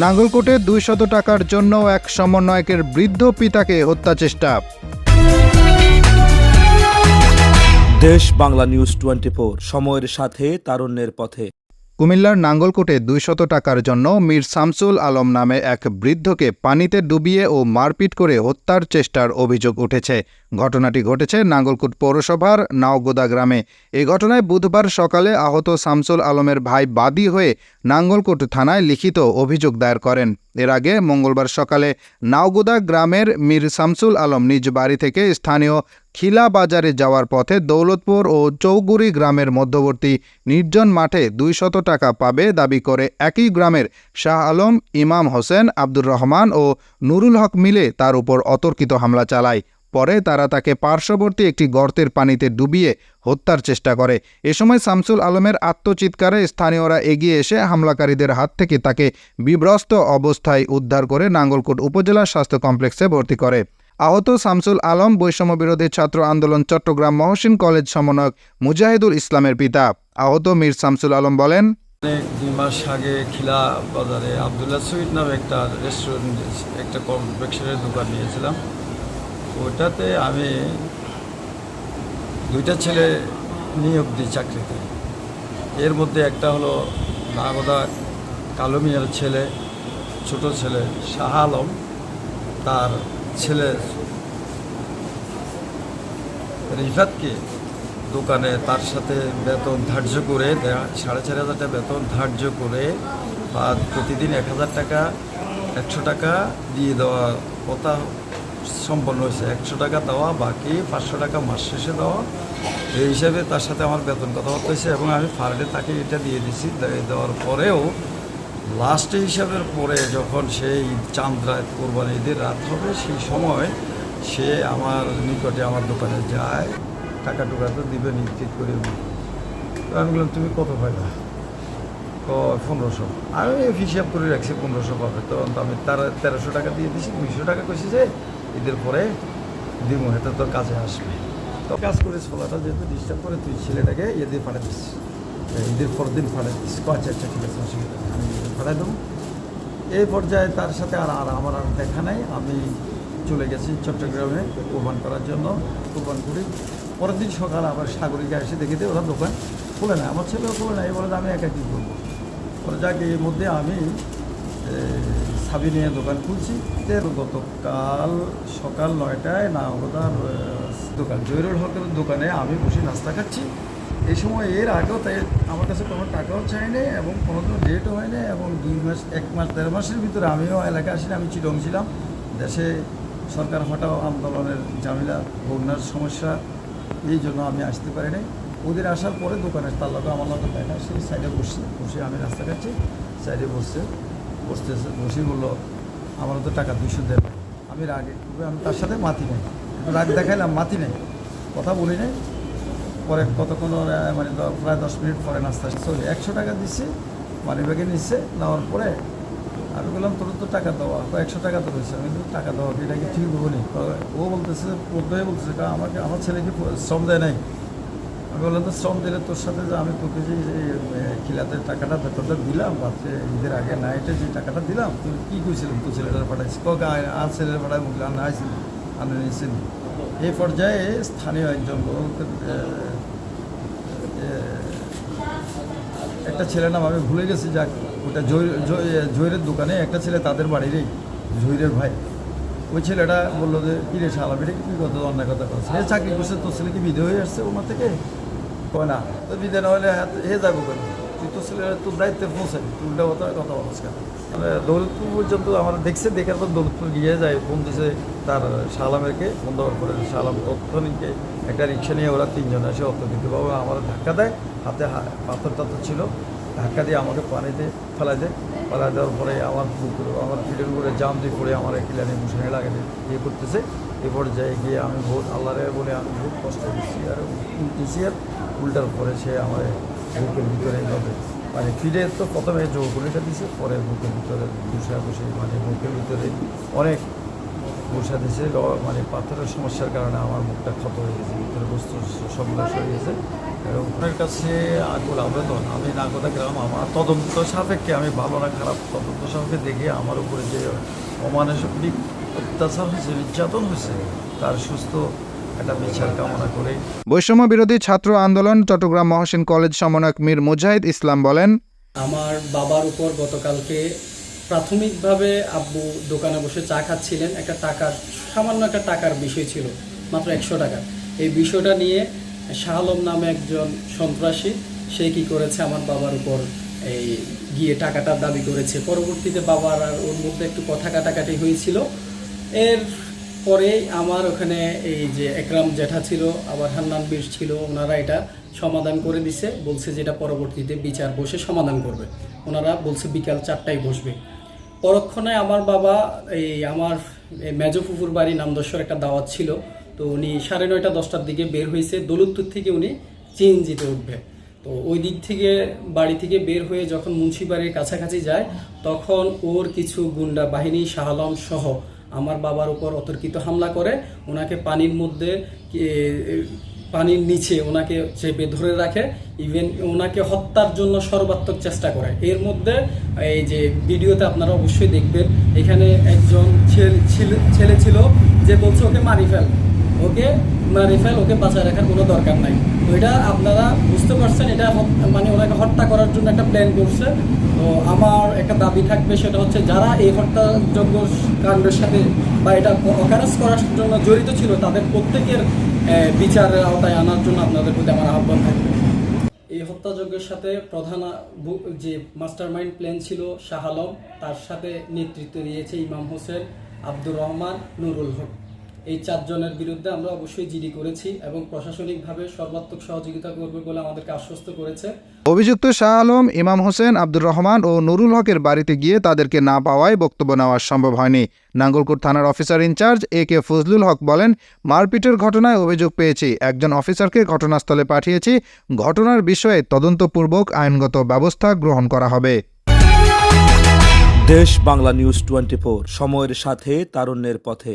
নাঙ্গলকোটে ২০০ টাকার জন্য এক সমন্বয়কের বৃদ্ধ পিতাকে হত্যা চেষ্টা। দেশ বাংলা নিউজ 24, সময়ের সাথে তারুণ্যের পথে। কুমিল্লার নাঙ্গলকোটে ২০০ টাকার জন্য মীর শামসুল আলম নামে এক বৃদ্ধকে পানিতে ডুবিয়ে ও মারপিট করে হত্যার চেষ্টার অভিযোগ উঠেছে। ঘটনাটি ঘটেছে নাঙ্গলকোট পৌরসভার নাওগোদা গ্রামে। এই ঘটনায় বুধবার সকালে আহত শামসুল আলমের ভাই বাদী হয়ে নাঙ্গলকোট থানায় লিখিত অভিযোগ দায়ের করেন। এর আগে মঙ্গলবার সকালে নাওগোদা গ্রামের মীর শামসুল আলম নিজ বাড়ি থেকে স্থানীয় খিলা বাজারে যাওয়ার পথে দৌলতপুর ও চৌগুড়ি গ্রামের মধ্যবর্তী নির্জন মাঠে ২০০ টাকা পাবে দাবি করে একই গ্রামের শাহ আলম, ইমাম হোসেন, আব্দুর রহমান ও নুরুল হক মিলে তার উপর অতর্কিত হামলা চালায়। পরে তারা তাকে পার্শ্ববর্তী একটি গর্তের পানিতে ডুবিয়ে হত্যার চেষ্টা করে। এ সময় শামসুল আলমের আত্মচিৎকারে স্থানীয়রা এগিয়ে এসে হামলাকারীদের হাত থেকে তাকে বিভ্রস্ত অবস্থায় উদ্ধার করে নাঙ্গলকোট উপজেলা স্বাস্থ্য কমপ্লেক্সে ভর্তি করে। আহত শামসুল আলম বৈষম্যবিরোধী ছাত্র আন্দোলন চট্টগ্রাম মহসিন কলেজ সমন্বয়ক মুজাহিদুল ইসলামের পিতা। আহত মীর শামসুল আলম বলেন, 2 মাস আগে খিলা বাজারে আবদুল্লাহ সুইট নামে একটা রেস্টুরেন্ট, একটা কনফেকশনের দোকান নিয়েছিলাম। ওটাতে আমি 2টা ছেলে নিয়োগ দিই চাকরিতে। এর মধ্যে একটা হলো নাগদা কালো মিয়ার ছেলে, ছোট ছেলে শাহ আলম, তার ছেলে রিফাতকে দোকানে তার সাথে বেতন ধার্য করে 4,500 টাকা বেতন ধার্য করে প্রতিদিন 1,000 টাকা 100 টাকা দিয়ে দেওয়া কথা সম্পন্ন হয়েছে। 100 টাকা দেওয়া, বাকি 500 টাকা মাস শেষে দেওয়া। এই হিসাবে তার সাথে আমার বেতন কথাবার্তা হয়েছে এবং আমি ফার্ডে তাকে এটা দিয়ে দিছি। দেওয়ার পরেও লাস্টে হিসাবের পরে যখন সেই চাঁদরাত কোরবানি ঈদের রাত হবে, সেই সময় সে আমার নিকটে আমার দোকানে যায়, টাকা টুকা তো দিবে নিশ্চিত করে। আমি বললাম, তুমি কত পাইবা? 1500। আমি হিসাব করে রাখছি 1500 পাবে। তখন তো আমি তার 1300 টাকা দিয়ে দিছি। 200 টাকা কইছি যে ঈদের পরে দিব, এটা তোর কাজে আসবে। তো কাজ করে ছোলাটা যেহেতু ডিস্টার্ব করে, তুই ছেলেটাকে দিয়ে পাঠিয়ে দিস, ঈদের পর দিন পাঠিয়ে দিস। আচ্ছা আচ্ছা, ঠিক আছে, অসুবিধা নেই, আমি পাঠিয়ে দেবো। এই পর্যায়ে তার সাথে আর আমার দেখা নাই। আমি চলে গেছি চট্টগ্রামে কোরবান করার জন্য। কোরবান করি, পরের দিন সকালে আবার সাগরিকা এসে দেখে দিয়ে ওরা দোকান খুলে না, আমার ছেলেও খুলে না। এই বলে আমি একা কী করবো? পরে যাকে এর মধ্যে আমি সাবি নিয়ে দোকান খুলছি। গতকাল সকাল 9টায় নাওগোদার দোকান জহিরুল হকের দোকানে আমি বসে নাস্তা খাচ্ছি। এই সময় এর আগেও তাই আমার কাছে কোনো টাকাও চাইনি এবং কোনো ডেটও হয়নি এবং 2 মাস 1 মাস 1.5 মাসের ভিতরে আমিও এলাকায় আসিনি। আমি চিটং ছিলাম। দেশে সরকার হটাও আন্দোলনের ঝামেলা, বন্যার সমস্যা, এই জন্য আমি আসতে পারি নাই। ওদের আসার পরে দোকানের তাল্লাটা আমার মতো দেখা, সেই সাইডে বসে আমি রাস্তা খাচ্ছি। সাইডে বসতেছে বসে বললো, আমারও তো টাকা 200 দেবে। আমি রাগে আমি তার সাথে মাতি নাই, রাগ দেখাইলাম, মাতি নাই, কথা বলি নাই। পরে কতক্ষণ মানে প্রায় 10 মিনিট পরে নাস্তা 100 টাকা দিচ্ছে, মানি ব্যাগে নিচ্ছে। নেওয়ার পরে আমি বললাম, তোর তো টাকা দেওয়া 100 টাকা তো রয়েছে। আমি কিন্তু টাকা দেওয়া এটা কি ঠিক হবো নি? ও বলতেছে, প্রত্যেকে বলতেছে, আমাকে আমার ছেলেকে শ্রম দেয় নাই। আমি বললাম, তো শ্রম দিলে তোর সাথে যে আমি তোকে যে খিলাতে টাকাটা বেতনটা দিলাম রাত্রে ঈদের আগে নাইটে যে টাকাটা দিলাম, তুই কী কইছিলাম? তোর ছেলেটার পাঠাইছি, কক আর ছেলের পাঠাই মুখলে আনা আইসিনি, আনে নিয়েছেন। এই পর্যায়ে স্থানীয় একজন একটা ছেলের নাম আমি ভুলে গেছি, যাক ওটা জহিরের দোকানে একটা ছেলে তাদের বাড়িরই, জহিরের ভাই। ওই ছেলেটা বললো যে, কী রে শালা, এটা কী কথা অন্যায় কথা করছে? হে চাকরি করছে, তোর ছেলে কি বিধে হয়ে আসছে ওনার থেকে? কয় না, তো বিধে না হলে হে যাবো কেন? তুই তোর ছেলে তোর দায়িত্বে পৌঁছাবি, তুই উল্টা কথা বলছ কেন? দৌলতপুর পর্যন্ত আমার দেখছে, দেখার পর দৌলতপুর গিয়ে যায়, ফোন দিছে তার শাহ আলমেরকে, ফোন দেওয়ার পরে শাহ আলম তৎক্ষণিককে একটা রিক্সা নিয়ে ওরা 3 জন আসে। অত্যধিকভাবে আমার ধাক্কা দেয়, হাতে পাথর টাথর ছিল, ধাক্কা দিয়ে আমাকে পানিতে ফেলাই দেওয়ার পরে আমার পিঠের উপরে জাম দিয়ে পড়ে আমার কিলানি মুসানি লাগে করতেছে। এ পর্যায়ে গিয়ে আমি আল্লাহরে বলে আমি বহুত কষ্ট দিচ্ছি আর উল্টেছি। আর উল্টার পরে সে আমার বুকের ভিতরে এইভাবে মানে ফিরে তো প্রথমে চৌকুলিটা দিছে, পরে বুকের ভিতরে বসে মানে বুকের ভিতরে অনেক বসা দিয়েছে। মানে পাথরের সমস্যার কারণে আমার মুখটা ক্ষত হয়ে গেছে, ভিতরে বস্তু সবগুলো সরে গেছে। আপনার কাছে আকুল আবেদন, আমি নাগদা গ্রাম, আমার তদন্ত সাপেক্ষে, আমি ভালো না খারাপ তদন্ত সাপেক্ষে দেখে আমার উপরে যে অমানবিক অত্যাচার হয়েছে, নির্যাতন হয়েছে, তার সুস্থ একটা বিচার কামনা করে। বৈষম্য বিরোধী ছাত্র আন্দোলন চট্টগ্রাম মহসিন কলেজ সমন্বয়ক মীর মুজাহিদ ইসলাম বলেন, আমার বাবার উপর গতকালকে প্রাথমিকভাবে আব্বু দোকানে বসে চা খাচ্ছিলেন, সামান্য একটা টাকার বিষয় ছিল, মাত্র 100 টাকা। এই বিষয়টা নিয়ে শাহ আলম নামে একজন সন্ত্রাসী, সে কি করেছে, আমার বাবার উপর গিয়ে টাকাটার দাবি করেছে। পরবর্তীতে বাবার আর ওর মধ্যে একটু কথা কাটাকাটি হয়েছিল। এর পরে আমার ওখানে এই যে একরাম জেঠা ছিল, আবার হান্নান বীর ছিল, ওনারা এটা সমাধান করে দিছে, বলছে যেটা পরবর্তীতে বিচার বসে সমাধান করবে। ওনারা বলছে বিকাল 4টায় বসবে। পরক্ষণে আমার বাবা আমার মেজো ফুফুর বাড়ি নামদর্শর একটা দাওয়াত ছিল, তো উনি 9:30 10টার দিকে বের হয়েছে, দৌলতপুর থেকে উনি চিনজিতে উঠবে। তো ওই দিক থেকে বাড়ি থেকে বের হয়ে যখন মুন্সিবাড়ির কাছাকাছি যায়, তখন ওর কিছু গুন্ডা বাহিনী শাহ আলম সহ আমার বাবার উপর অতর্কিত হামলা করে, ওনাকে পানির নিচে ওনাকে চেপে ধরে রাখে, ইভেন ওনাকে হত্যার জন্য সর্বাত্মক চেষ্টা করে। এর মধ্যে এই যে ভিডিওতে আপনারা অবশ্যই দেখবেন, এখানে একজন ছেলে ছিল যে বলছে ওকে মারি ফেল, ওকে বাঁচায় রাখার কোনো দরকার নাই। তো এটা আপনারা বুঝতে পারছেন, এটা মানে ওনাকে হত্যা করার জন্য একটা প্ল্যান করছে। তো আমার একটা দাবি থাকবে, সেটা হচ্ছে যারা এই হত্যাযোগ্য কাণ্ডের সাথে বা এটা অকারেজ করার জন্য জড়িত ছিল, তাদের প্রত্যেকের বিচারের আওতায় আনার জন্য আপনাদের প্রতি আমার আহ্বান থাকবে। এই হত্যাযজ্ঞের সাথে প্রধান যে মাস্টার মাইন্ড প্ল্যান ছিল শাহ আলম, তার সাথে নেতৃত্ব দিয়েছে ইমাম হোসেন, আব্দুর রহমান, নুরুল হক। এই 4 জনের বিরুদ্ধে আমরা অবশ্যই জিডি করেছি এবং প্রশাসনিকভাবে সর্বাত্মক সহযোগিতা করবে বলে আমাদেরকে আশ্বস্ত করেছে। অভিযুক্ত শাহ আলম, ইমাম হোসেন, আব্দুর রহমান ও নুরুল হকের বাড়িতে গিয়ে তাদেরকে না পাওয়ায় বক্তব্য নেওয়া সম্ভব হয়নি। নাঙ্গলকোট থানার অফিসার ইনচার্জ AK ফজলুল হক বলেন, মারপিটের ঘটনায় অভিযোগ পেয়েছি, একজন অফিসারকে ঘটনাস্থলে পাঠিয়েছি, ঘটনার বিষয়ে তদন্তপূর্বক আইনগত ব্যবস্থা গ্রহণ করা হবে। দেশ বাংলা নিউজ 24, সময়ের সাথে তারুণ্যের পথে।